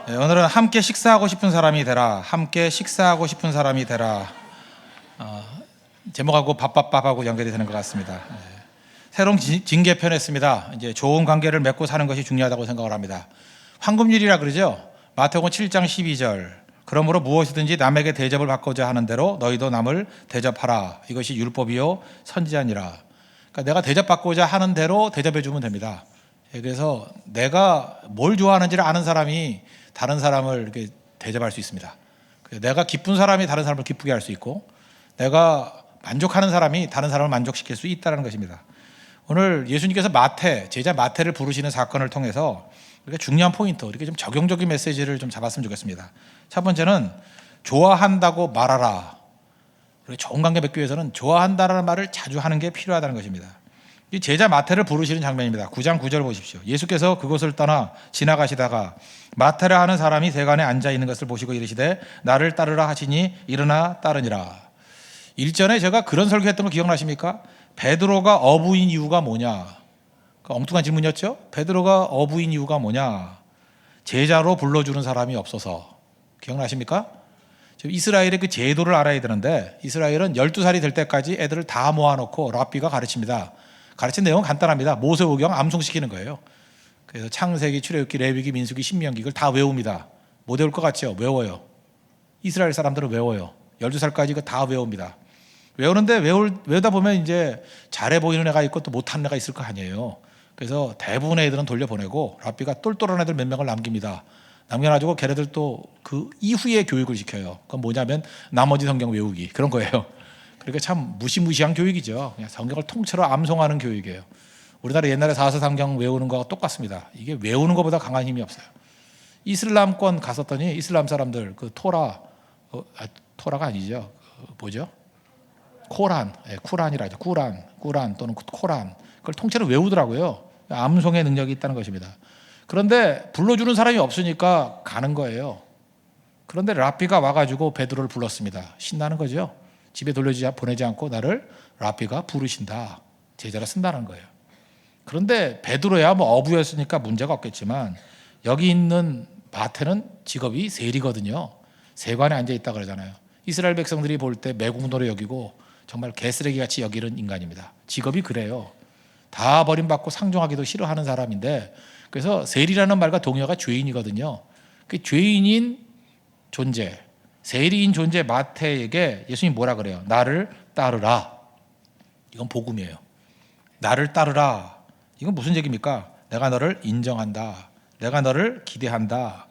네, 오늘은 함께 식사하고 싶은 사람이 되라. 함께 식사하고 싶은 사람이 되라. 제목하고 밥밥밥하고 연결이 되는 것 같습니다. 네. 새로운 징계 편했습니다. 이제 좋은 관계를 맺고 사는 것이 중요하다고 생각을 합니다. 황금률이라 그러죠. 마태복음 7장 12절. 그러므로 무엇이든지 남에게 대접을 받고자 하는 대로 너희도 남을 대접하라. 이것이 율법이요 선지자니라. 그러니까 내가 대접받고자 하는 대로 대접해 주면 됩니다. 그래서 내가 뭘 좋아하는지를 아는 사람이 다른 사람을 이렇게 대접할 수 있습니다. 내가 기쁜 사람이 다른 사람을 기쁘게 할 수 있고, 내가 만족하는 사람이 다른 사람을 만족시킬 수 있다는 것입니다. 오늘 예수님께서 제자 마태를 부르시는 사건을 통해서 이렇게 중요한 포인트, 이렇게 좀 적용적인 메시지를 좀 잡았으면 좋겠습니다. 첫 번째는 좋아한다고 말하라. 우리 좋은 관계 맺기 위해서는 좋아한다라는 말을 자주 하는 게 필요하다는 것입니다. 이 제자 마태를 부르시는 장면입니다. 9장 9절 보십시오. 예수께서 그곳을 떠나 지나가시다가 마태라 하는 사람이 대관에 앉아 있는 것을 보시고 이르시되 나를 따르라 하시니 일어나 따르니라. 일전에 제가 그런 설교했던 거 기억나십니까? 베드로가 어부인 이유가 뭐냐? 엉뚱한 질문이었죠. 베드로가 어부인 이유가 뭐냐? 제자로 불러주는 사람이 없어서. 기억나십니까? 이스라엘의 그 제도를 알아야 되는데, 이스라엘은 12살이 될 때까지 애들을 다 모아놓고 랍비가 가르칩니다. 가르친 내용은 간단합니다. 모세오경 암송시키는 거예요. 그래서 창세기, 출애굽기, 레위기, 민수기, 신명기 이걸 다 외웁니다. 못 외울 것 같죠? 외워요. 이스라엘 사람들은 외워요. 12살까지 이거 다 외웁니다. 외우는데 외우다 보면 이제 잘해 보이는 애가 있고 또 못하는 애가 있을 거 아니에요. 그래서 대부분의 애들은 돌려보내고 랍비가 똘똘한 애들 몇 명을 남깁니다. 남겨가지고 걔네들 또 그 이후에 교육을 시켜요. 그건 뭐냐면 나머지 성경 외우기 그런 거예요. 그러니까 참 무시무시한 교육이죠. 그냥 성경을 통째로 암송하는 교육이에요. 우리나라 옛날에 사서성경 외우는 거와 똑같습니다. 이게 외우는 것보다 강한 힘이 없어요. 이슬람권 갔었더니 이슬람 사람들 그 토라가 아니죠. 뭐죠? 코란, 쿠란이라 하죠. 꾸란 또는 코란 그걸 통째로 외우더라고요. 암송의 능력이 있다는 것입니다. 그런데 불러주는 사람이 없으니까 가는 거예요. 그런데 랍비가 와가지고 베드로를 불렀습니다. 신나는 거죠. 집에 보내지 않고 나를 랍비가 부르신다. 제자로 쓴다는 거예요. 그런데 베드로야 뭐 어부였으니까 문제가 없겠지만 여기 있는 마태는 직업이 세리거든요. 세관에 앉아있다 그러잖아요. 이스라엘 백성들이 볼 때 매국노로 여기고 정말 개쓰레기같이 여기는 인간입니다. 직업이 그래요. 다 버림받고 상종하기도 싫어하는 사람인데, 그래서 세리라는 말과 동의어가 죄인이거든요. 그 죄인인 존재, 세리인 존재 마태에게 예수님이 뭐라 그래요? 나를 따르라. 이건 복음이에요. 나를 따르라. 이건 무슨 얘기입니까? 내가 너를 인정한다. 내가 너를 기대한다.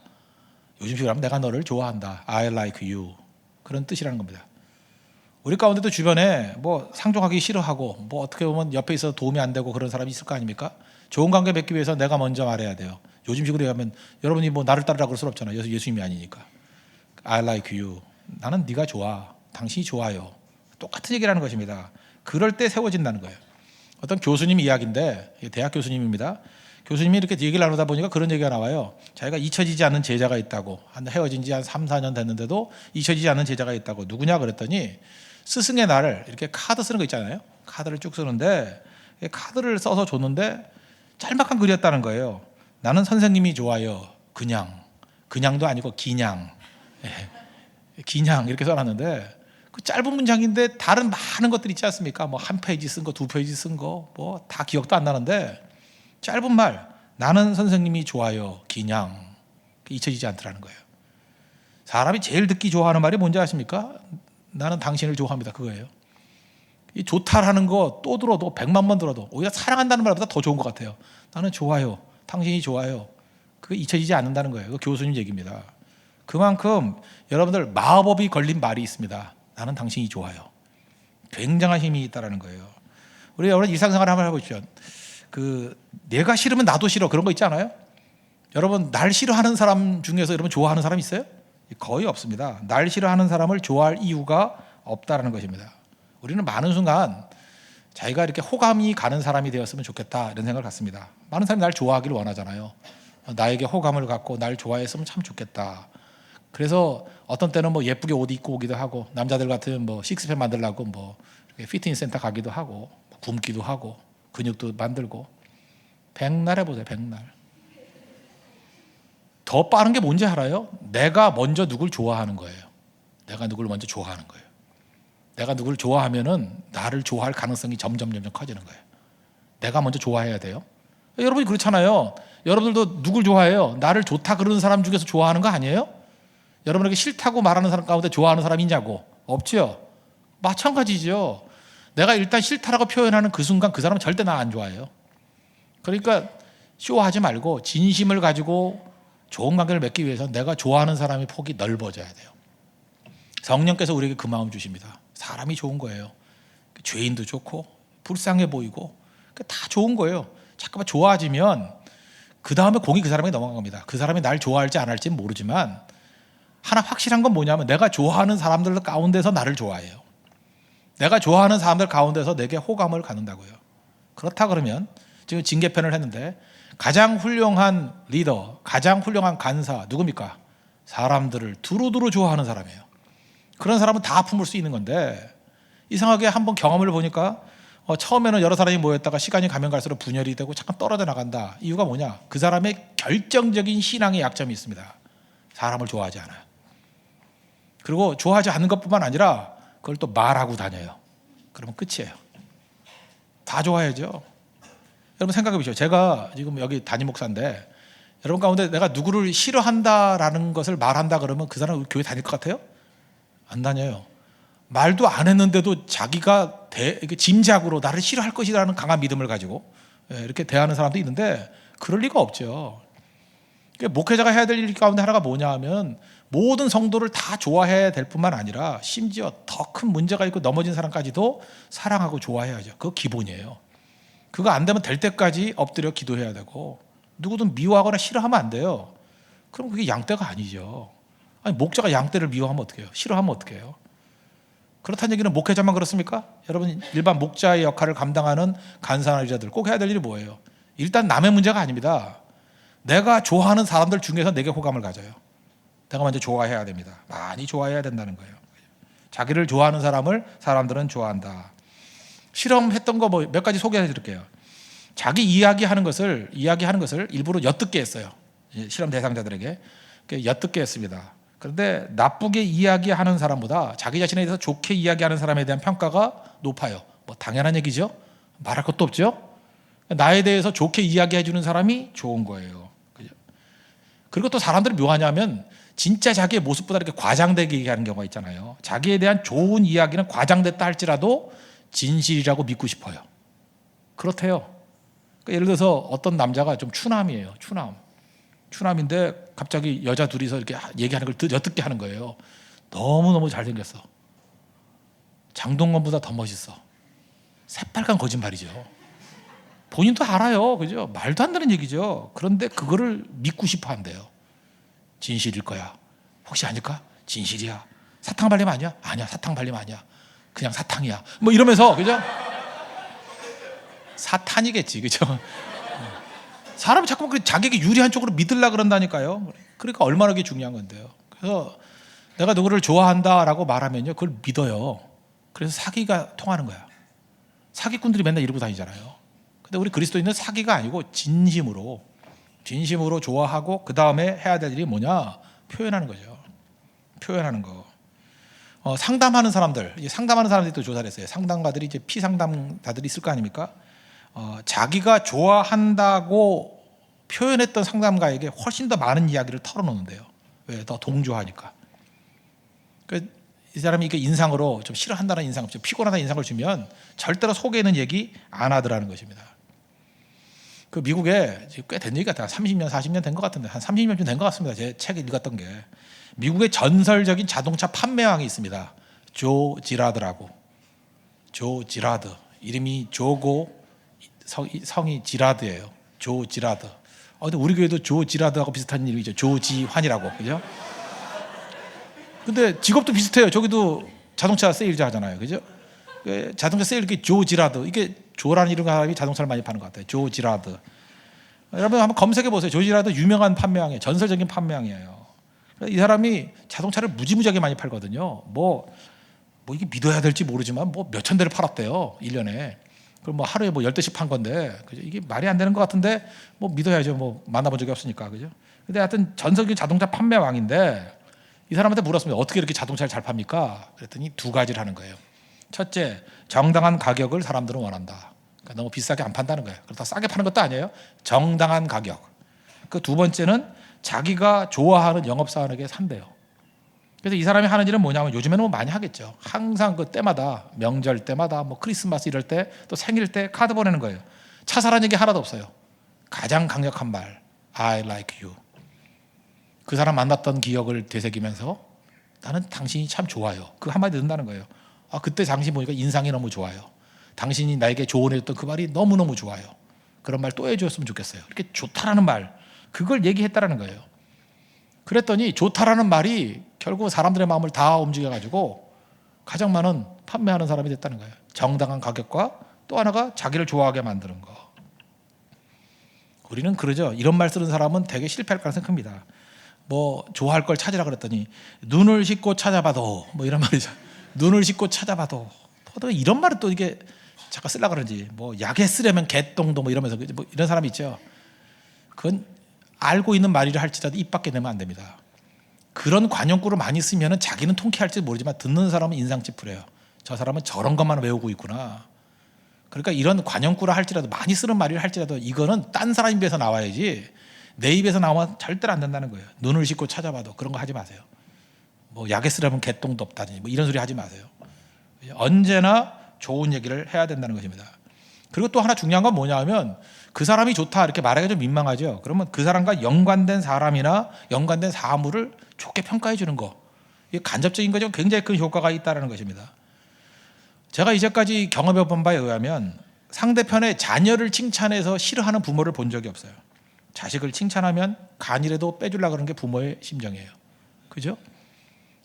요즘식으로 하면 내가 너를 좋아한다. I like you. 그런 뜻이라는 겁니다. 우리 가운데도 주변에 뭐 상종하기 싫어하고 뭐 어떻게 보면 옆에 있어서 도움이 안 되고 그런 사람이 있을 거 아닙니까? 좋은 관계 맺기 위해서 내가 먼저 말해야 돼요. 요즘식으로 하면 여러분이 뭐 나를 따르라 그럴 수 없잖아요. 예수님이 아니니까. I like you. 나는 네가 좋아. 당신이 좋아요. 똑같은 얘기라는 것입니다. 그럴 때 세워진다는 거예요. 어떤 교수님 이야기인데, 대학 교수님입니다. 교수님이 이렇게 얘기를 나누다 보니까 그런 얘기가 나와요. 자기가 잊혀지지 않는 제자가 있다고. 헤어진 지 한 3, 4년 됐는데도 잊혀지지 않는 제자가 있다고. 누구냐 그랬더니 스승의 날을 이렇게 카드 쓰는 거 있잖아요. 카드를 쭉 쓰는데 카드를 써서 줬는데 짤막한 글이었다는 거예요. 나는 선생님이 좋아요. 그냥도 아니고 기냥. 기냥 이렇게 써놨는데 그 짧은 문장인데 다른 많은 것들 있지 않습니까? 뭐 한 페이지 쓴 거, 두 페이지 쓴 거, 뭐 다 기억도 안 나는데 짧은 말, 나는 선생님이 좋아요. 기냥. 잊혀지지 않더라는 거예요. 사람이 제일 듣기 좋아하는 말이 뭔지 아십니까? 나는 당신을 좋아합니다. 그거예요. 이 좋다라는 거 또 들어도 100만 번 들어도 오히려 사랑한다는 말보다 더 좋은 것 같아요. 나는 좋아요. 당신이 좋아요. 그게 잊혀지지 않는다는 거예요. 그 교수님 얘기입니다. 그만큼 여러분들 마법이 걸린 말이 있습니다. 나는 당신이 좋아요. 굉장한 힘이 있다는 거예요. 우리 여러분 일상생활 한번 해보십시오. 내가 싫으면 나도 싫어 그런 거 있지 않아요? 여러분 날 싫어하는 사람 중에서 여러분 좋아하는 사람 있어요? 거의 없습니다. 날 싫어하는 사람을 좋아할 이유가 없다는 것입니다. 우리는 많은 순간 자기가 이렇게 호감이 가는 사람이 되었으면 좋겠다 이런 생각을 갖습니다. 많은 사람이 날 좋아하기를 원하잖아요. 나에게 호감을 갖고 날 좋아했으면 참 좋겠다. 그래서 어떤 때는 뭐 예쁘게 옷 입고 오기도 하고, 남자들 같은 뭐 식스팩 만들려고 뭐 피트니스 센터 가기도 하고, 굶기도 하고, 근육도 만들고. 백날 해보세요. 백날. 더 빠른 게 뭔지 알아요? 내가 먼저 누굴 좋아하는 거예요. 내가 누굴 먼저 좋아하는 거예요. 내가 누굴 좋아하면은 나를 좋아할 가능성이 점점 커지는 거예요. 내가 먼저 좋아해야 돼요. 여러분이 그렇잖아요. 여러분들도 누굴 좋아해요? 나를 좋다 그러는 사람 중에서 좋아하는 거 아니에요? 여러분에게 싫다고 말하는 사람 가운데 좋아하는 사람이 있냐고? 없죠. 마찬가지죠. 내가 일단 싫다라고 표현하는 그 순간 그 사람은 절대 나 안 좋아해요. 그러니까 쇼하지 말고 진심을 가지고 좋은 관계를 맺기 위해서 내가 좋아하는 사람의 폭이 넓어져야 돼요. 성령께서 우리에게 그 마음 주십니다. 사람이 좋은 거예요. 죄인도 좋고 불쌍해 보이고 다 좋은 거예요. 잠깐만 좋아지면 그 다음에 공이 그 사람에게 넘어간 겁니다. 그 사람이 날 좋아할지 안 할지는 모르지만 하나 확실한 건 뭐냐면 내가 좋아하는 사람들 가운데서 나를 좋아해요. 내가 좋아하는 사람들 가운데서 내게 호감을 갖는다고요. 그렇다 그러면 지금 징계편을 했는데 가장 훌륭한 리더, 가장 훌륭한 간사 누굽니까? 사람들을 두루두루 좋아하는 사람이에요. 그런 사람은 다 품을 수 있는 건데 이상하게 한번 경험을 보니까 처음에는 여러 사람이 모였다가 시간이 가면 갈수록 분열이 되고 잠깐 떨어져 나간다. 이유가 뭐냐? 그 사람의 결정적인 신앙의 약점이 있습니다. 사람을 좋아하지 않아요. 그리고 좋아하지 않는 것뿐만 아니라 그걸 또 말하고 다녀요. 그러면 끝이에요. 다 좋아해야죠. 여러분 생각해 보시죠. 제가 지금 여기 담임 목사인데 여러분 가운데 내가 누구를 싫어한다라는 것을 말한다 그러면 그 사람 교회 다닐 것 같아요? 안 다녀요. 말도 안 했는데도 자기가 짐작으로 나를 싫어할 것이라는 강한 믿음을 가지고 이렇게 대하는 사람도 있는데 그럴 리가 없죠. 목회자가 해야 될 일 가운데 하나가 뭐냐 하면 모든 성도를 다 좋아해야 될 뿐만 아니라 심지어 더 큰 문제가 있고 넘어진 사람까지도 사랑하고 좋아해야죠. 그거 기본이에요. 그거 안 되면 될 때까지 엎드려 기도해야 되고 누구든 미워하거나 싫어하면 안 돼요. 그럼 그게 양떼가 아니죠. 아니 목자가 양떼를 미워하면 어떡해요? 싫어하면 어떡해요? 그렇다는 얘기는 목회자만 그렇습니까? 여러분 일반 목자의 역할을 감당하는 간사나 유자들 꼭 해야 될 일이 뭐예요? 일단 남의 문제가 아닙니다. 내가 좋아하는 사람들 중에서 내게 호감을 가져요. 내가 먼저 좋아해야 됩니다. 많이 좋아해야 된다는 거예요. 자기를 좋아하는 사람을 사람들은 좋아한다. 실험했던 거 뭐 몇 가지 소개해 드릴게요. 자기 이야기하는 것을 일부러 엿듣게 했어요. 실험 대상자들에게 엿듣게 했습니다. 그런데 나쁘게 이야기하는 사람보다 자기 자신에 대해서 좋게 이야기하는 사람에 대한 평가가 높아요. 뭐 당연한 얘기죠. 말할 것도 없죠. 나에 대해서 좋게 이야기해 주는 사람이 좋은 거예요. 그리고 또 사람들이 묘하냐면 진짜 자기의 모습보다 이렇게 과장되게 얘기하는 경우가 있잖아요. 자기에 대한 좋은 이야기는 과장됐다 할지라도 진실이라고 믿고 싶어요. 그렇대요. 그러니까 예를 들어서 어떤 남자가 좀 추남이에요. 추남인데 갑자기 여자 둘이서 이렇게 얘기하는 걸 엿듣게 하는 거예요. 너무너무 잘생겼어. 장동건보다 더 멋있어. 새빨간 거짓말이죠. 본인도 알아요. 그죠? 말도 안 되는 얘기죠. 그런데 그거를 믿고 싶어 한대요. 진실일 거야. 혹시 아닐까? 진실이야. 사탕 발림 아니야? 아니야. 사탕 발림 아니야. 그냥 사탕이야. 뭐 이러면서 그죠? 사탄이겠지. 그죠? 사람이 자꾸 자기에게 유리한 쪽으로 믿으려고 그런다니까요. 그러니까 얼마나 그게 중요한 건데요. 그래서 내가 누구를 좋아한다라고 말하면요. 그걸 믿어요. 그래서 사기가 통하는 거야. 사기꾼들이 맨날 이러고 다니잖아요. 근데 우리 그리스도인은 사기가 아니고 진심으로 좋아하고 그 다음에 해야 될 일이 뭐냐? 표현하는 거죠. 표현하는 거. 상담하는 사람들이 또 조사를 했어요. 상담가들이 이제 피상담가들이 있을 거 아닙니까? 자기가 좋아한다고 표현했던 상담가에게 훨씬 더 많은 이야기를 털어놓는데요. 왜? 더 동조하니까. 이 사람이 이게 인상으로 좀 싫어한다는 인상, 좀 피곤하다는 인상을 주면 절대로 속에 있는 얘기 안 하더라는 것입니다. 그 미국에 꽤 된 얘기 같아요. 30년, 40년 된 것 같은데 한 30년쯤 된 것 같습니다. 제 책에 읽었던 게 미국의 전설적인 자동차 판매왕이 있습니다. 조 지라드라고. 조 지라드. 이름이 조고 성이 지라드예요. 조 지라드. 근데 우리 교회도 조 지라드하고 비슷한 이름이죠. 조지환이라고. 그죠? 근데 직업도 비슷해요. 저기도 자동차 세일자 하잖아요. 그죠? 자동차 세일 이렇게 조 지라드. 이게 조라는 이름 사람이 자동차를 많이 파는 것 같아요. 조 지라드. 여러분 한번 검색해 보세요. 조 지라드 유명한 판매왕이에요. 전설적인 판매왕이에요. 이 사람이 자동차를 무지무지하게 많이 팔거든요. 뭐 이게 믿어야 될지 모르지만 뭐 몇천 대를 팔았대요. 1년에. 그럼 뭐 하루에 뭐 10대씩 판 건데, 그죠? 이게 말이 안 되는 것 같은데 뭐 믿어야죠. 뭐 만나본 적이 없으니까, 그죠? 근데 하여튼 전 세계 자동차 판매 왕인데 이 사람한테 물었습니다. 어떻게 이렇게 자동차를 잘 팝니까? 그랬더니 두 가지를 하는 거예요. 첫째, 정당한 가격을 사람들은 원한다. 그러니까 너무 비싸게 안 판다는 거예요. 그렇다고 싸게 파는 것도 아니에요. 정당한 가격. 그 두 번째는 자기가 좋아하는 영업사원에게 산대요. 그래서 이 사람이 하는 일은 뭐냐면, 요즘에는 뭐 많이 하겠죠. 항상 그 때마다, 명절 때마다, 뭐 크리스마스 이럴 때, 또 생일 때 카드 보내는 거예요. 차 사라는 얘기 하나도 없어요. 가장 강력한 말, I like you. 그 사람 만났던 기억을 되새기면서 나는 당신이 참 좋아요. 그 한마디 듣는다는 거예요. 아, 그때 당신 보니까 인상이 너무 좋아요. 당신이 나에게 조언해줬던 그 말이 너무너무 좋아요. 그런 말 또 해줬으면 좋겠어요. 이렇게 좋다라는 말, 그걸 얘기했다라는 거예요. 그랬더니 좋다라는 말이 결국 사람들의 마음을 다 움직여가지고 가장 많은 판매하는 사람이 됐다는 거예요. 정당한 가격과 또 하나가 자기를 좋아하게 만드는 거. 우리는 그러죠. 이런 말 쓰는 사람은 되게 실패할 가능성이 큽니다. 뭐 좋아할 걸 찾으라 그랬더니 눈을 씻고 찾아봐도, 뭐 이런 말이죠. 눈을 씻고 찾아봐도. 또 이런 말을 또 이게 잠깐 쓰려고 그러는지, 뭐 약에 쓰려면 개똥도 뭐 이러면서, 뭐 이런 사람이 있죠. 그건 알고 있는 말이라 할지라도 입 밖에 내면 안 됩니다. 그런 관용구를 많이 쓰면 자기는 통쾌할지 모르지만 듣는 사람은 인상 찌푸려요. 저 사람은 저런 것만 외우고 있구나. 그러니까 이런 관용구라 할지라도, 많이 쓰는 말이라 할지라도 이거는 딴 사람 입에서 나와야지 내 입에서 나오면 절대로 안 된다는 거예요. 눈을 씻고 찾아봐도 그런 거 하지 마세요. 뭐 약에 쓰려면 개똥도 없다니 뭐 이런 소리 하지 마세요. 언제나 좋은 얘기를 해야 된다는 것입니다. 그리고 또 하나 중요한 건 뭐냐 하면, 그 사람이 좋다 이렇게 말하기가 좀 민망하죠. 그러면 그 사람과 연관된 사람이나 연관된 사물을 좋게 평가해 주는 거, 이게 간접적인 거죠. 굉장히 큰 효과가 있다는 것입니다. 제가 이제까지 경험해 본 바에 의하면 상대편의 자녀를 칭찬해서 싫어하는 부모를 본 적이 없어요. 자식을 칭찬하면 간이라도 빼주려고 하는 게 부모의 심정이에요. 그죠?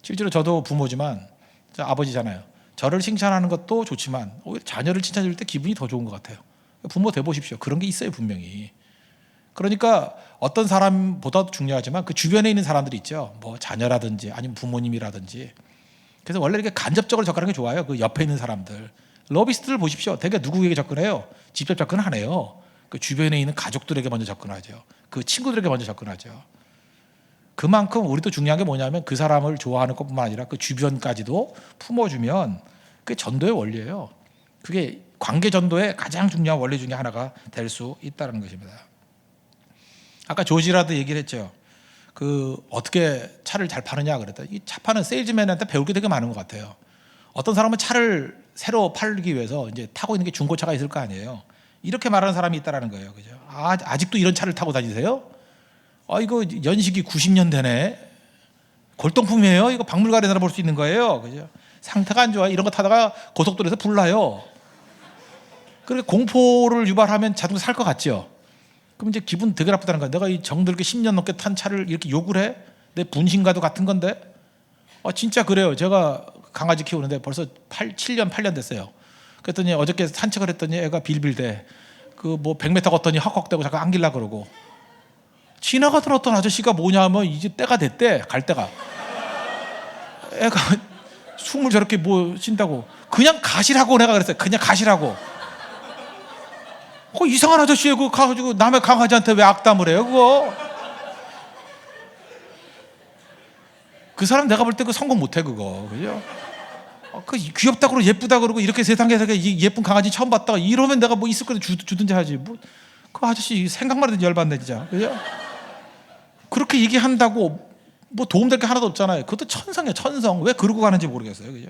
실제로 저도 부모지만, 저 아버지잖아요. 저를 칭찬하는 것도 좋지만 오히려 자녀를 칭찬해 줄 때 기분이 더 좋은 것 같아요. 부모 돼보십시오. 그런 게 있어요, 분명히. 그러니까 어떤 사람보다도 중요하지만 그 주변에 있는 사람들이 있죠. 뭐 자녀라든지 아니면 부모님이라든지. 그래서 원래 이렇게 간접적으로 접근하는 게 좋아요. 그 옆에 있는 사람들. 러비스트를 보십시오. 되게 누구에게 접근해요? 직접 접근 안 해요. 그 주변에 있는 가족들에게 먼저 접근하죠. 그 친구들에게 먼저 접근하죠. 그만큼 우리도 중요한 게 뭐냐면, 그 사람을 좋아하는 것뿐만 아니라 그 주변까지도 품어주면 그게 전도의 원리예요. 그게 관계 전도의 가장 중요한 원리 중에 하나가 될 수 있다는 것입니다. 아까 조지라도 얘기를 했죠. 그 어떻게 차를 잘 파느냐 그랬더니, 이 차 파는 세일즈맨한테 배울 게 되게 많은 것 같아요. 어떤 사람은 차를 새로 팔기 위해서 이제 타고 있는 게 중고차가 있을 거 아니에요. 이렇게 말하는 사람이 있다라는 거예요. 그죠? 아직도 이런 차를 타고 다니세요? 이거 연식이 90년 되네. 골동품이에요. 이거 박물관에서 볼 수 있는 거예요. 그죠? 상태가 안 좋아. 이런 거 타다가 고속도로에서 불나요. 그렇게 공포를 유발하면 자동차 살 것 같죠. 그럼 이제 기분 되게 나쁘다는 거야. 내가 이 정들게 10년 넘게 탄 차를 이렇게 욕을 해? 내 분신과도 같은 건데? 진짜 그래요. 제가 강아지 키우는데 벌써 7년, 8년 됐어요. 그랬더니 어저께 산책을 했더니 애가 빌빌대. 그 뭐 100m 걷더니 헉헉대고 잠깐 안길라 그러고. 지나가던 어떤 아저씨가 뭐냐 하면 이제 때가 됐대. 갈 때가. 애가 숨을 저렇게 뭐 쉰다고. 그냥 가시라고 내가 그랬어요. 그냥 가시라고. 이상한 아저씨에 그 가가지고 남의 강아지한테 왜 악담을 해요, 그거? 그 사람 내가 볼 때 그 성공 못해, 그거. 그죠? 그 귀엽다 그러고 예쁘다 그러고 이렇게 세상에서 예쁜 강아지 처음 봤다가 이러면 내가 뭐 있을 거든 주든지 하지. 뭐, 그 아저씨 생각만 해도 열받네, 진짜. 그죠? 그렇게 얘기한다고 뭐 도움될 게 하나도 없잖아요. 그것도 천성이에요, 천성. 왜 그러고 가는지 모르겠어요. 그죠?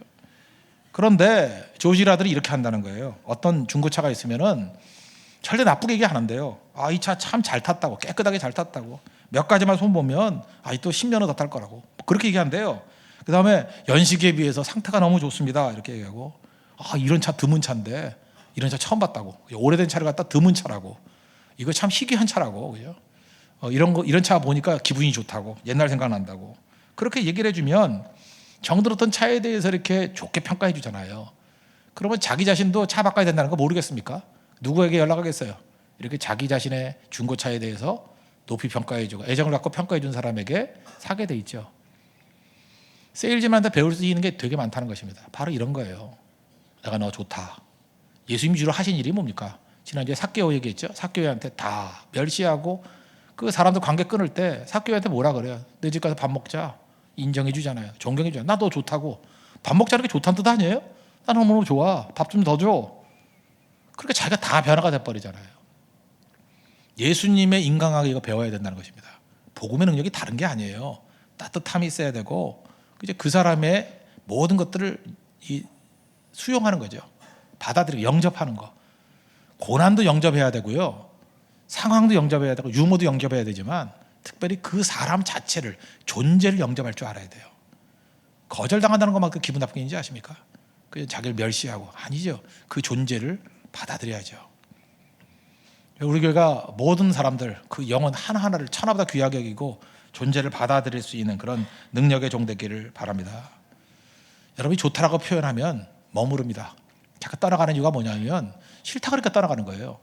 그런데 조지라들이 이렇게 한다는 거예요. 어떤 중고차가 있으면은 절대 나쁘게 얘기 안 한대요. 이 차 참 잘 탔다고, 깨끗하게 잘 탔다고. 몇 가지만 손보면 또 10년은 더 탈 거라고. 그렇게 얘기한대요. 그 다음에 연식에 비해서 상태가 너무 좋습니다. 이렇게 얘기하고, 이런 차 드문 차인데, 이런 차 처음 봤다고. 오래된 차를 갖다 드문 차라고. 이거 참 희귀한 차라고. 그죠? 이런 차 보니까 기분이 좋다고. 옛날 생각난다고. 그렇게 얘기를 해주면 정들었던 차에 대해서 이렇게 좋게 평가해 주잖아요. 그러면 자기 자신도 차 바꿔야 된다는 거 모르겠습니까? 누구에게 연락하겠어요? 이렇게 자기 자신의 중고차에 대해서 높이 평가해주고 애정을 갖고 평가해준 사람에게 사게 돼 있죠. 세일즈맨한테 배울 수 있는 게 되게 많다는 것입니다. 바로 이런 거예요. 내가 너 좋다. 예수님이 주로 하신 일이 뭡니까? 지난주에 삭개오 얘기했죠. 삭개오한테 다 멸시하고 그 사람들 관계 끊을 때 삭개오한테 뭐라 그래요? 내 집 가서 밥 먹자. 인정해 주잖아요. 존경해 주잖아요. 나 너 좋다고. 밥 먹자는 게 좋다는 뜻 아니에요? 나 너무 좋아. 밥 좀 더 줘. 그러니까 자기가 다 변화가 돼버리잖아요. 예수님의 인간관계 이거 배워야 된다는 것입니다. 복음의 능력이 다른 게 아니에요. 따뜻함이 있어야 되고 이제 그 사람의 모든 것들을 수용하는 거죠. 받아들이고 영접하는 거. 고난도 영접해야 되고요. 상황도 영접해야 되고 유머도 영접해야 되지만 특별히 그 사람 자체를 존재를 영접할 줄 알아야 돼요. 거절당한다는 것만큼 기분 나쁜 게 있는지 아십니까? 그 자기를 멸시하고 아니죠. 그 존재를 받아들여야죠. 우리 교회가 모든 사람들 그 영혼 하나하나를 천하보다 귀하게 여기고 존재를 받아들일 수 있는 그런 능력의 종 되기를 바랍니다. 여러분이 좋다라고 표현하면 머무릅니다. 자꾸 떠나가는 이유가 뭐냐면 싫다 그러니까 떠나가는 거예요.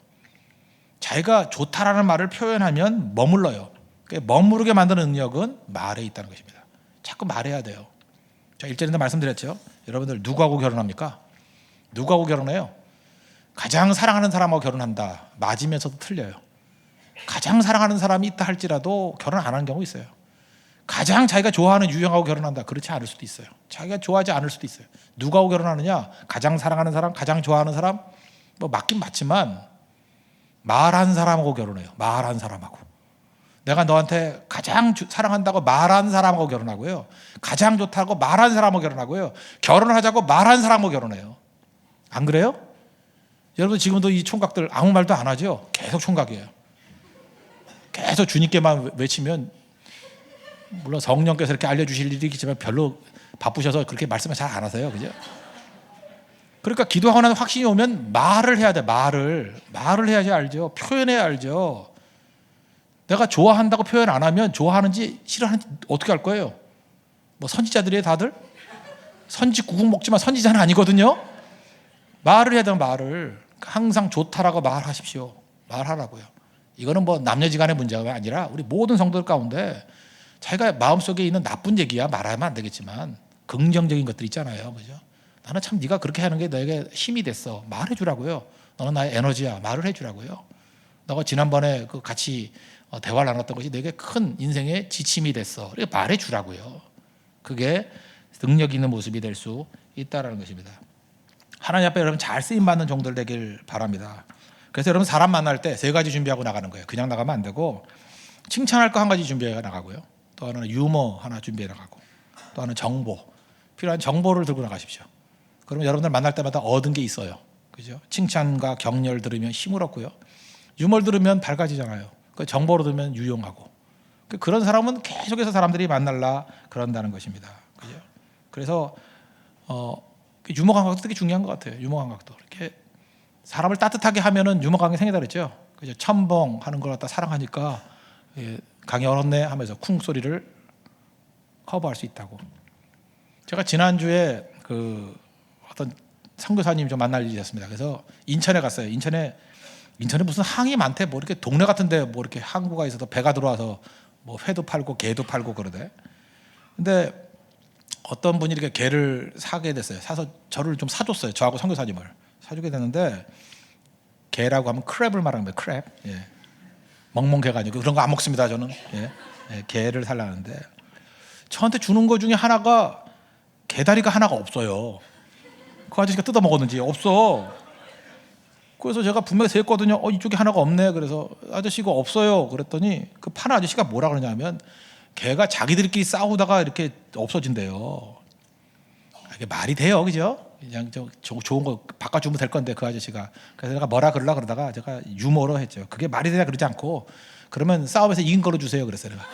자기가 좋다라는 말을 표현하면 머물러요. 머무르게 만드는 능력은 말에 있다는 것입니다. 자꾸 말해야 돼요. 자, 1절인데 말씀드렸죠. 여러분들 누구하고 결혼합니까? 누구하고 결혼해요? 가장 사랑하는 사람하고 결혼한다. 맞으면서도 틀려요. 가장 사랑하는 사람이 있다 할지라도 결혼 안 하는 경우 있어요. 가장 자기가 좋아하는 유형하고 결혼한다. 그렇지 않을 수도 있어요. 자기가 좋아하지 않을 수도 있어요. 누구하고 결혼하느냐? 가장 사랑하는 사람, 가장 좋아하는 사람, 뭐 맞긴 맞지만 말한 사람하고 결혼해요. 말한 사람하고. 내가 너한테 가장 사랑한다고 말한 사람하고 결혼하고요. 가장 좋다고 말한 사람하고 결혼하고요. 결혼을 하자고 말한 사람하고 결혼해요. 안 그래요? 여러분 지금도 이 총각들 아무 말도 안 하죠? 계속 총각이에요. 계속 주님께만 외치면 물론 성령께서 이렇게 알려주실 일이 있겠지만 별로 바쁘셔서 그렇게 말씀을 잘 안 하세요. 그죠? 그러니까 기도하고 나서 확신이 오면 말을 해야 돼. 말을 해야지 알죠. 표현해야 알죠. 내가 좋아한다고 표현 안 하면 좋아하는지 싫어하는지 어떻게 알 거예요? 뭐 선지자들이에요 다들? 선지국국 먹지만 선지자는 아니거든요. 말을 해야 돼요. 말을. 항상 좋다라고 말하십시오. 말하라고요. 이거는 뭐 남녀지간의 문제가 아니라 우리 모든 성도들 가운데 자기가 마음속에 있는 나쁜 얘기야 말하면 안 되겠지만 긍정적인 것들 있잖아요. 그죠? 나는 참 네가 그렇게 하는 게 너에게 힘이 됐어. 말해주라고요. 너는 나의 에너지야. 말을 해주라고요. 너가 지난번에 그 같이 대화를 나눴던 것이 내게 큰 인생의 지침이 됐어. 그러니까 말해주라고요. 그게 능력 있는 모습이 될 수 있다는 것입니다. 하나님 앞에 여러분 잘 쓰임받는 종들 되길 바랍니다. 그래서 여러분 사람 만날 때 세 가지 준비하고 나가는 거예요. 그냥 나가면 안 되고 칭찬할 거 한 가지 준비해 나가고요. 또 하나는 유머 하나 준비해 나가고 또 하나는 정보. 필요한 정보를 들고 나가십시오. 그러면 여러분들 만날 때마다 얻은 게 있어요. 그죠? 칭찬과 격려를 들으면 힘을 얻고요. 유머를 들으면 밝아지잖아요. 그 정보를 들으면 유용하고. 그런 사람은 계속해서 사람들이 만날라 그런다는 것입니다. 그죠? 그래서 유머 감각도 되게 중요한 것 같아요. 유머 감각도 이렇게 사람을 따뜻하게 하면은 유머 감각이 생긴다 그랬죠. 그죠? 첨벙 하는 걸 갖다 사랑하니까 강이 얼었네 하면서 쿵 소리를 커버할 수 있다고. 제가 지난주에 그 어떤 선교사님 좀 만날 일이 있었습니다. 그래서 인천에 갔어요. 인천에 무슨 항이 많대. 뭐 이렇게 동네 같은데 뭐 이렇게 항구가 있어서 배가 들어와서 뭐 회도 팔고 게도 팔고 그러대. 근데 어떤 분이 이렇게 게를 사게 됐어요. 사서 저를 좀 사줬어요. 저하고 선교사님을 사주게 됐는데 게라고 하면 크랩을 말하는 거예요. 크랩. 예. 멍멍게가 아니고 그런 거 안 먹습니다. 저는. 예. 예. 게를 살라는데 저한테 주는 거 중에 하나가 게다리가 하나가 없어요. 그 아저씨가 뜯어 먹었는지 없어. 그래서 제가 분명히 셌거든요. 이쪽에 하나가 없네. 그래서 아저씨가 없어요. 그랬더니 그 파는 아저씨가 뭐라 그러냐면 개가 자기들끼리 싸우다가 이렇게 없어진대요. 이게 말이 돼요, 그죠? 그냥 좋은 거 바꿔주면 될 건데 그 아저씨가. 그래서 내가 뭐라 그러다가 제가 유머로 했죠. 그게 말이 되냐 그러지 않고 그러면 싸움에서 이긴 걸로 주세요. 그랬어요, 내가.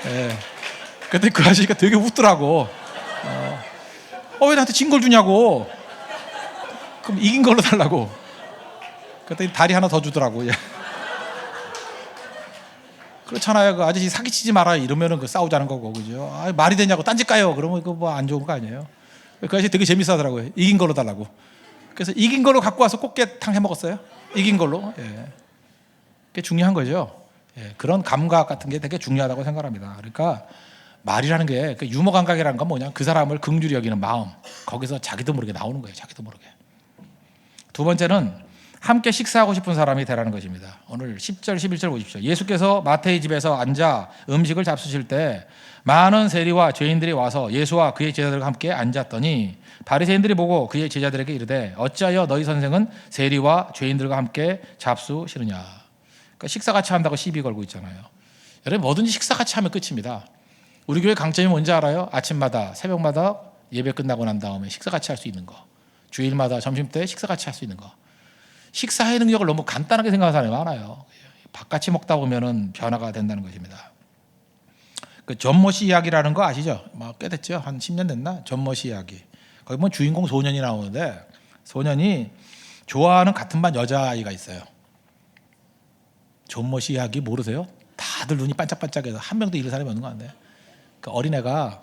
네. 그랬더니 그 아저씨가 되게 웃더라고. 왜 나한테 진 걸 주냐고. 그럼 이긴 걸로 달라고. 그랬더니 다리 하나 더 주더라고. 그렇잖아요. 그 아저씨 사기치지 마라 이러면은 그 싸우자는 거고, 그죠? 말이 되냐고 딴짓 가요. 그러면 그거 뭐 안 좋은 거 아니에요? 그 아저씨 되게 재밌어 하더라고요. 이긴 걸로 달라고. 그래서 이긴 걸로 갖고 와서 꽃게탕 해 먹었어요. 이긴 걸로. 예. 그게 중요한 거죠. 예. 그런 감각 같은 게 되게 중요하다고 생각합니다. 그러니까 말이라는 게 그 유머 감각이라는 건 뭐냐? 그 사람을 긍휼히 여기는 마음. 거기서 자기도 모르게 나오는 거예요. 자기도 모르게. 두 번째는 함께 식사하고 싶은 사람이 되라는 것입니다. 오늘 10절, 11절 보십시오. 예수께서 마태의 집에서 앉아 음식을 잡수실 때 많은 세리와 죄인들이 와서 예수와 그의 제자들과 함께 앉았더니 바리새인들이 보고 그의 제자들에게 이르되 어찌하여 너희 선생은 세리와 죄인들과 함께 잡수시느냐. 그러니까 식사 같이 한다고 시비 걸고 있잖아요. 여러분 뭐든지 식사 같이 하면 끝입니다. 우리 교회 강점이 뭔지 알아요? 아침마다 새벽마다 예배 끝나고 난 다음에 식사 같이 할 수 있는 거. 주일마다 점심때 식사 같이 할 수 있는 거. 식사의 능력을 너무 간단하게 생각하는 사람이 많아요. 밥같이 먹다 보면은 변화가 된다는 것입니다. 그 존머시 이야기라는 거 아시죠? 꽤 됐죠? 한 10년 됐나? 존머시 이야기. 거기 보면 주인공 소년이 나오는데 소년이 좋아하는 같은 반 여자아이가 있어요. 존머시 이야기 모르세요? 다들 눈이 반짝반짝해서 한 명도 잃은 사람이 없는 거 같네. 그 어린애가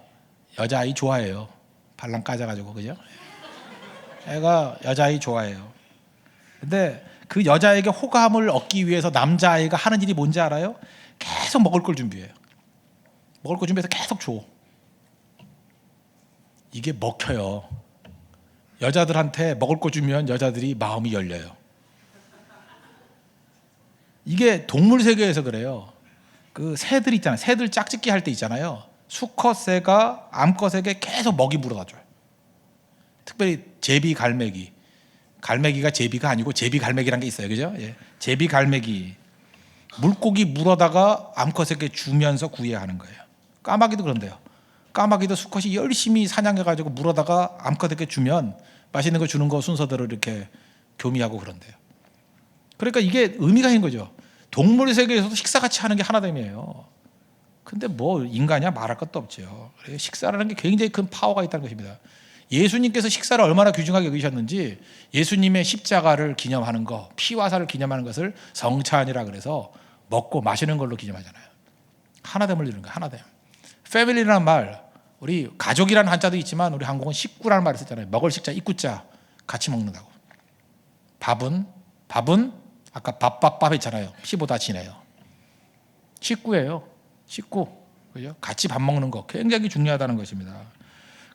여자아이 좋아해요. 발랑 까져가지고 그죠? 애가 여자아이 좋아해요. 근데 그 여자에게 호감을 얻기 위해서 남자아이가 하는 일이 뭔지 알아요? 계속 먹을 걸 준비해요. 먹을 거 준비해서 계속 줘. 이게 먹혀요. 여자들한테 먹을 거 주면 여자들이 마음이 열려요. 이게 동물 세계에서 그래요. 그 새들 있잖아요. 새들 짝짓기 할 때 있잖아요. 수컷새가 암컷에게 계속 먹이 물어다 줘요. 특별히 제비 갈매기. 갈매기가 제비가 아니고 제비 갈매기란 게 있어요. 그죠? 예. 제비 갈매기. 물고기 물어다가 암컷에게 주면서 구애하는 거예요. 까마귀도 그런데요. 까마귀도 수컷이 열심히 사냥해가지고 물어다가 암컷에게 주면 맛있는 거 주는 거 순서대로 이렇게 교미하고 그런데요. 그러니까 이게 의미가 있는 거죠. 동물 세계에서도 식사 같이 하는 게 하나됨이에요. 근데 뭐 인간이야 말할 것도 없죠. 식사라는 게 굉장히 큰 파워가 있다는 것입니다. 예수님께서 식사를 얼마나 귀중하게 여기셨는지 예수님의 십자가를 기념하는 거, 피화살을 기념하는 것을 성찬이라 그래서 먹고 마시는 걸로 기념하잖아요. 하나됨을 이루는 거예요. 하나됨. 패밀리라는 말, 우리 가족이라는 한자도 있지만 우리 한국은 식구라는 말을 썼잖아요. 먹을 식자, 입구자 같이 먹는다고. 밥은 아까 밥밥 했잖아요. 피보다 진해요. 식구예요. 식구. 그죠? 같이 밥 먹는 거 굉장히 중요하다는 것입니다.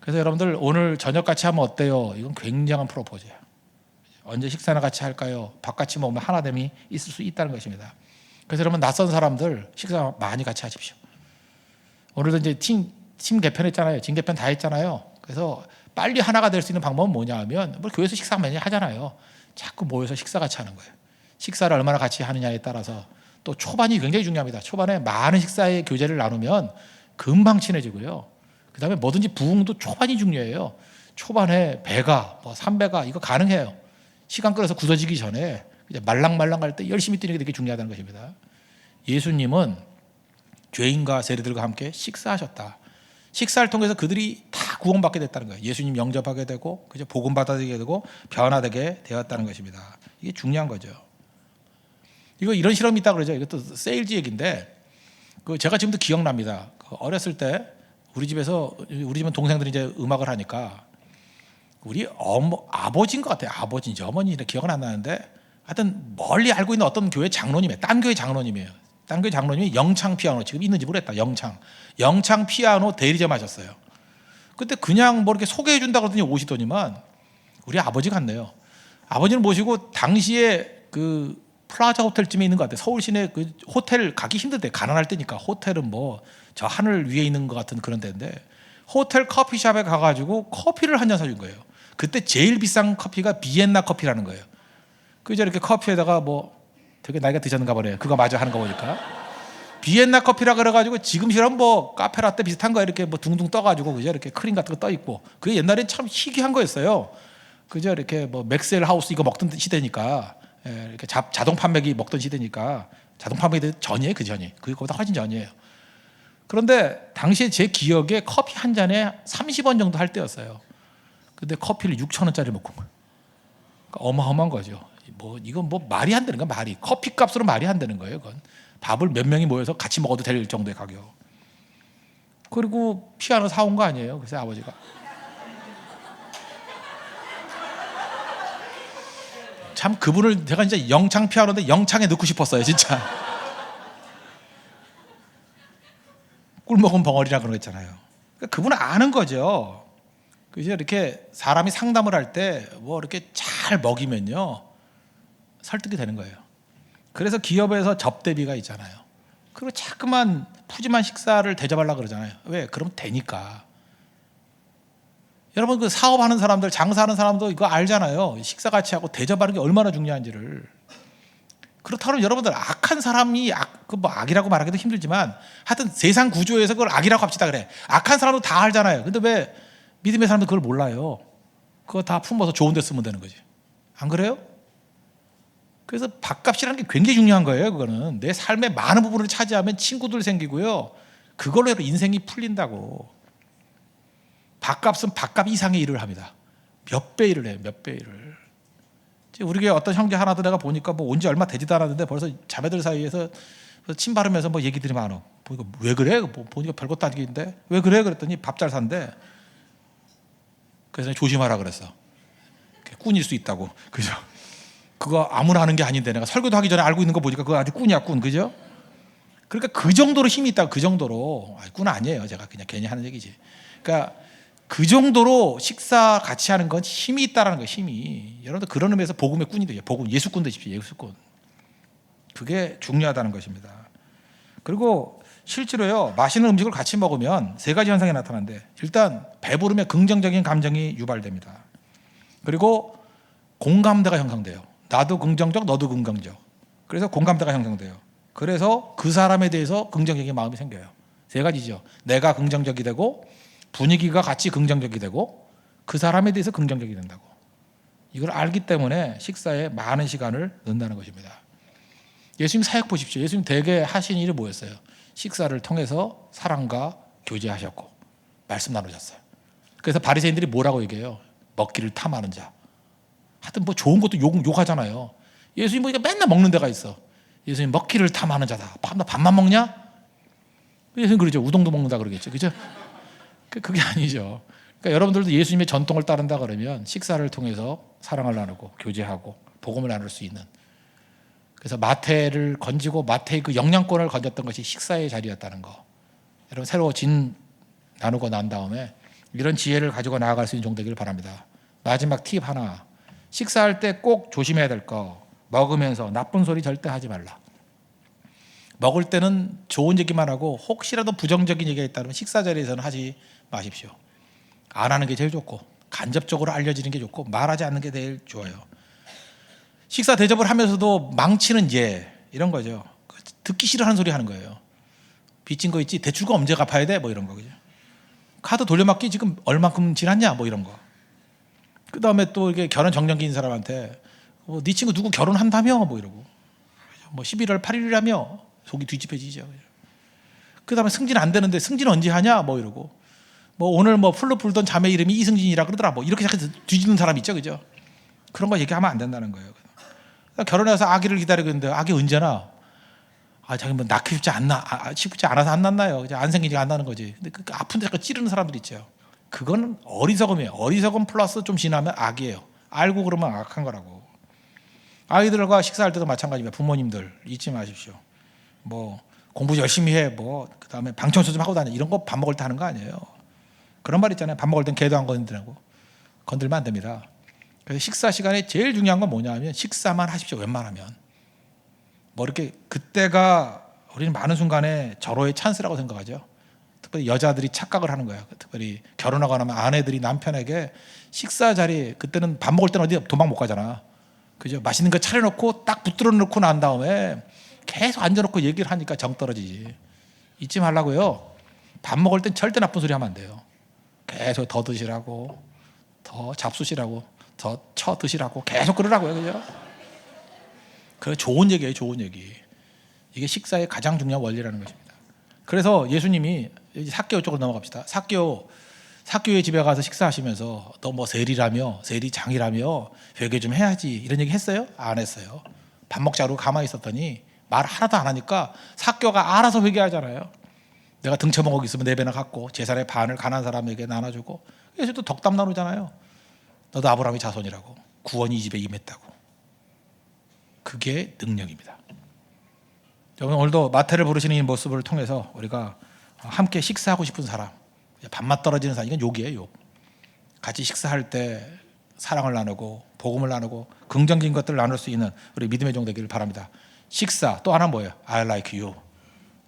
그래서 여러분들 오늘 저녁 같이 하면 어때요? 이건 굉장한 프로포즈예요. 언제 식사나 같이 할까요? 밥 같이 먹으면 하나됨이 있을 수 있다는 것입니다. 그래서 여러분 낯선 사람들 식사 많이 같이 하십시오. 오늘도 이제 팀 개편했잖아요. 진 개편 다 했잖아요. 그래서 빨리 하나가 될 수 있는 방법은 뭐냐 하면 뭐 교회에서 식사 많이 하잖아요. 자꾸 모여서 식사 같이 하는 거예요. 식사를 얼마나 같이 하느냐에 따라서 또 초반이 굉장히 중요합니다. 초반에 많은 식사의 교제를 나누면 금방 친해지고요. 그 다음에 뭐든지 부흥도 초반이 중요해요. 초반에 배가, 3배가 이거 가능해요. 시간 끌어서 굳어지기 전에 이제 말랑말랑할 때 열심히 뛰는 게 되게 중요하다는 것입니다. 예수님은 죄인과 세리들과 함께 식사하셨다. 식사를 통해서 그들이 다 구원받게 됐다는 거예요. 예수님 영접하게 되고 그죠? 복음 받아들이게 되고 변화되게 되었다는 것입니다. 이게 중요한 거죠. 이거 이런 실험이 있다 그러죠. 이것도 세일즈 얘기인데 제가 지금도 기억납니다. 어렸을 때 우리 집은 동생들이 이제 음악을 하니까 우리 아버지인 것 같아요. 아버지인지 어머니인지 기억은 안 나는데 하여튼 멀리 알고 있는 어떤 교회 장로님이에요. 딴 교회 장로님이에요. 딴 교회 장로님이 영창 피아노 지금 있는지 모르겠다. 영창 피아노 대리점 하셨어요. 그때 그냥 뭐 이렇게 소개해 준다 그러더니 오시더니만 우리 아버지 같네요. 아버지를 모시고 당시에 그 플라자 호텔쯤에 있는 것 같아요. 서울 시내 그 호텔 가기 힘든데 가난할 때니까 호텔은 뭐 저 하늘 위에 있는 것 같은 그런 데인데 호텔 커피숍에 가가지고 커피를 한 잔 사준 거예요. 그때 제일 비싼 커피가 비엔나 커피라는 거예요. 그저 이렇게 커피에다가 뭐 되게 나이가 드셨는가 보네요. 그거 마저 하는 거 보니까 비엔나 커피라 그래가지고 지금처럼 뭐 카페라떼 비슷한 거 이렇게 뭐 둥둥 떠가지고 그저 이렇게 크림 같은 거 떠 있고 그게 옛날엔 참 희귀한 거였어요. 그저 이렇게 뭐 맥스웰 하우스 이거 먹던 시대니까. 이렇게 자동 판매기 먹던 시대니까 자동 판매기 전이에요. 그 전이 그거보다 훨씬 전이에요. 그런데 당시에 제 기억에 커피 한 잔에 30원 정도 할 때였어요. 근데 커피를 6,000원짜리 먹고 그러니까 어마어마한 거죠. 이건 뭐 말이 안 되는 거야. 말이 커피 값으로 말이 안 되는 거예요. 그건 밥을 몇 명이 모여서 같이 먹어도 될 정도의 가격. 그리고 피아노 사온 거 아니에요. 그래서 아버지가 참 그분을 제가 진짜 영창 피아노인데 영창에 넣고 싶었어요. 진짜 꿀 먹은 벙어리라 그런 거 있잖아요. 그러니까 그분은 아는 거죠. 그죠? 이렇게 사람이 상담을 할 때 뭐 이렇게 잘 먹이면요 설득이 되는 거예요. 그래서 기업에서 접대비가 있잖아요. 그리고 자꾸만 푸짐한 식사를 대접하려고 그러잖아요. 왜? 그러면 되니까. 여러분 그 사업하는 사람들, 장사하는 사람도 이거 알잖아요. 식사 같이 하고 대접하는 게 얼마나 중요한지를. 그렇다면 여러분들 악한 사람이 뭐 악이라고 말하기도 힘들지만 하여튼 세상 구조에서 그걸 악이라고 합시다 그래. 악한 사람도 다 알잖아요. 근데 왜 믿음의 사람도 그걸 몰라요? 그거 다 품어서 좋은 데 쓰면 되는 거지. 안 그래요? 그래서 밥값이라는 게 굉장히 중요한 거예요. 그거는 내 삶의 많은 부분을 차지하면 친구들 생기고요. 그걸로 인생이 풀린다고. 밥값은 밥값 이상의 일을 합니다. 몇 배 일을 해요. 몇 배 일을. 우리 교회 어떤 형제 하나도 내가 보니까 뭐 온 지 얼마 되지도 않았는데 벌써 자매들 사이에서 침 바르면서 뭐 얘기들이 많아. 보니까 왜 그래? 뭐 보니까 별것도 아닌데 왜 그래? 그랬더니 밥 잘 산대. 그래서 조심하라 그랬어. 꾼일 수 있다고. 그죠? 그거 아무나 하는 게 아닌데 내가 설교도 하기 전에 알고 있는 거 보니까 그거 아주 꾼이야 꾼. 그죠? 그러니까 그 정도로 힘이 있다. 그 정도로. 꾼 아니에요. 제가 그냥 괜히 하는 얘기지. 그러니까 그 정도로 식사 같이 하는 건 힘이 있다라는 거예요. 힘이. 여러분들 그런 의미에서 복음의 꾼이 되죠. 복음 예수꾼 되십시오. 예수꾼. 그게 중요하다는 것입니다. 그리고 실제로요. 맛있는 음식을 같이 먹으면 세 가지 현상이 나타나는데 일단 배부르면 긍정적인 감정이 유발됩니다. 그리고 공감대가 형성돼요. 나도 긍정적, 너도 긍정적. 그래서 공감대가 형성돼요. 그래서 그 사람에 대해서 긍정적인 마음이 생겨요. 세 가지죠. 내가 긍정적이 되고 분위기가 같이 긍정적이 되고 그 사람에 대해서 긍정적이 된다고. 이걸 알기 때문에 식사에 많은 시간을 넣는다는 것입니다. 예수님 사역 보십시오. 예수님 대개 하신 일이 뭐였어요? 식사를 통해서 사람과 교제하셨고 말씀 나누셨어요. 그래서 바리새인들이 뭐라고 얘기해요? 먹기를 탐하는 자. 하여튼 뭐 좋은 것도 욕하잖아요. 예수님 보니까 맨날 먹는 데가 있어. 예수님 먹기를 탐하는 자다. 밥만 먹냐? 예수님 그러죠. 우동도 먹는다 그러겠죠. 그죠? 그게 아니죠. 그러니까 여러분들도 예수님의 전통을 따른다 그러면 식사를 통해서 사랑을 나누고 교제하고 복음을 나눌 수 있는. 그래서 마태를 건지고 마태의 그 영양권을 건졌던 것이 식사의 자리였다는 거. 여러분 새로 진 나누고 난 다음에 이런 지혜를 가지고 나아갈 수 있는 종 되기를 바랍니다. 마지막 팁 하나. 식사할 때 꼭 조심해야 될 거. 먹으면서 나쁜 소리 절대 하지 말라. 먹을 때는 좋은 얘기만 하고 혹시라도 부정적인 얘기가 있다면 식사 자리에서는 하지 마십시오. 안 하는 게 제일 좋고 간접적으로 알려지는 게 좋고 말하지 않는 게 제일 좋아요. 식사 대접을 하면서도 망치는 예 이런 거죠. 듣기 싫어하는 소리 하는 거예요. 빚진 거 있지 대출금 언제 갚아야 돼? 뭐 이런 거. 그죠? 카드 돌려막기 지금 얼마큼 지났냐? 뭐 이런 거. 그 다음에 또 이게 결혼 정년기인 사람한테 네 친구 누구 결혼한다며? 뭐 이러고 뭐 11월 8일이라며 속이 뒤집혀지죠. 그 다음에 승진 안 되는데 승진 언제 하냐? 뭐 이러고 뭐 오늘 뭐 풀로 불던 자매 이름이 이승진이라 그러더라. 뭐 이렇게 시작해서 뒤지는 사람 있죠, 그죠? 그런 거 얘기하면 안 된다는 거예요. 결혼해서 아기를 기다리고 있는데 아기 언제나? 자기 뭐 낳기 쉽지 않아서 안 낳나요? 안 생기니까 안 나는 거지. 근데 그 아픈데 자꾸 찌르는 사람들 있죠. 그건 어리석음이에요. 어리석음 플러스 좀 지나면 악이에요. 알고 그러면 악한 거라고. 아이들과 식사할 때도 마찬가지입니다. 부모님들 잊지 마십시오. 뭐 공부 열심히 해. 뭐 그다음에 방청소 좀 하고 다녀. 이런 거 밥 먹을 때 하는 거 아니에요. 그런 말 있잖아요. 밥 먹을 땐 개도 안 건드리고. 건들면 안 됩니다. 그래서 식사 시간에 제일 중요한 건 뭐냐 하면 식사만 하십시오. 웬만하면. 뭐 이렇게 그때가 우리는 많은 순간에 절호의 찬스라고 생각하죠. 특별히 여자들이 착각을 하는 거예요. 특별히 결혼하고 나면 아내들이 남편에게 식사 자리 그때는 밥 먹을 때는 어디 도망 못 가잖아. 그죠? 맛있는 거 차려놓고 딱 붙들어 놓고 난 다음에 계속 앉아놓고 얘기를 하니까 정 떨어지지. 잊지 말라고요. 밥 먹을 땐 절대 나쁜 소리 하면 안 돼요. 계속 더 드시라고, 더 잡수시라고, 더 쳐 드시라고 계속 그러라고요. 그죠? 그 좋은 얘기예요. 좋은 얘기. 이게 식사의 가장 중요한 원리라는 것입니다. 그래서 예수님이 삭개오 쪽으로 넘어갑시다. 삭개오의 집에 가서 식사하시면서 너 뭐 세리라며 세리장이라며 회개 좀 해야지 이런 얘기 했어요? 안 했어요. 밥 먹자고 가만히 있었더니 말 하나도 안 하니까 삭개오가 알아서 회개하잖아요. 내가 등쳐먹고 있으면 네 배나 갖고 재산의 반을 가난한 사람에게 나눠주고. 예수도 덕담 나누잖아요. 너도 아브라함의 자손이라고. 구원이 이 집에 임했다고. 그게 능력입니다. 오늘도 마태를 부르시는 이 모습을 통해서 우리가 함께 식사하고 싶은 사람, 밥맛 떨어지는 사람, 이건 욕이에요, 욕. 같이 식사할 때 사랑을 나누고 복음을 나누고 긍정적인 것들을 나눌 수 있는 우리 믿음의 종 되기를 바랍니다. 식사 또 하나 뭐예요? I like you.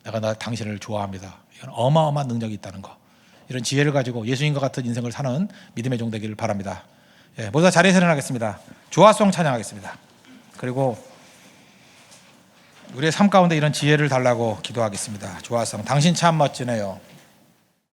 내가 당신을 좋아합니다. 이건 어마어마한 능력이 있다는 거. 이런 지혜를 가지고 예수님과 같은 인생을 사는 믿음의 종 되기를 바랍니다. 예, 모두 다 자리에서 일어나겠습니다. 조화송 찬양하겠습니다. 그리고 우리의 삶 가운데 이런 지혜를 달라고 기도하겠습니다. 조화송, 당신 참 멋지네요.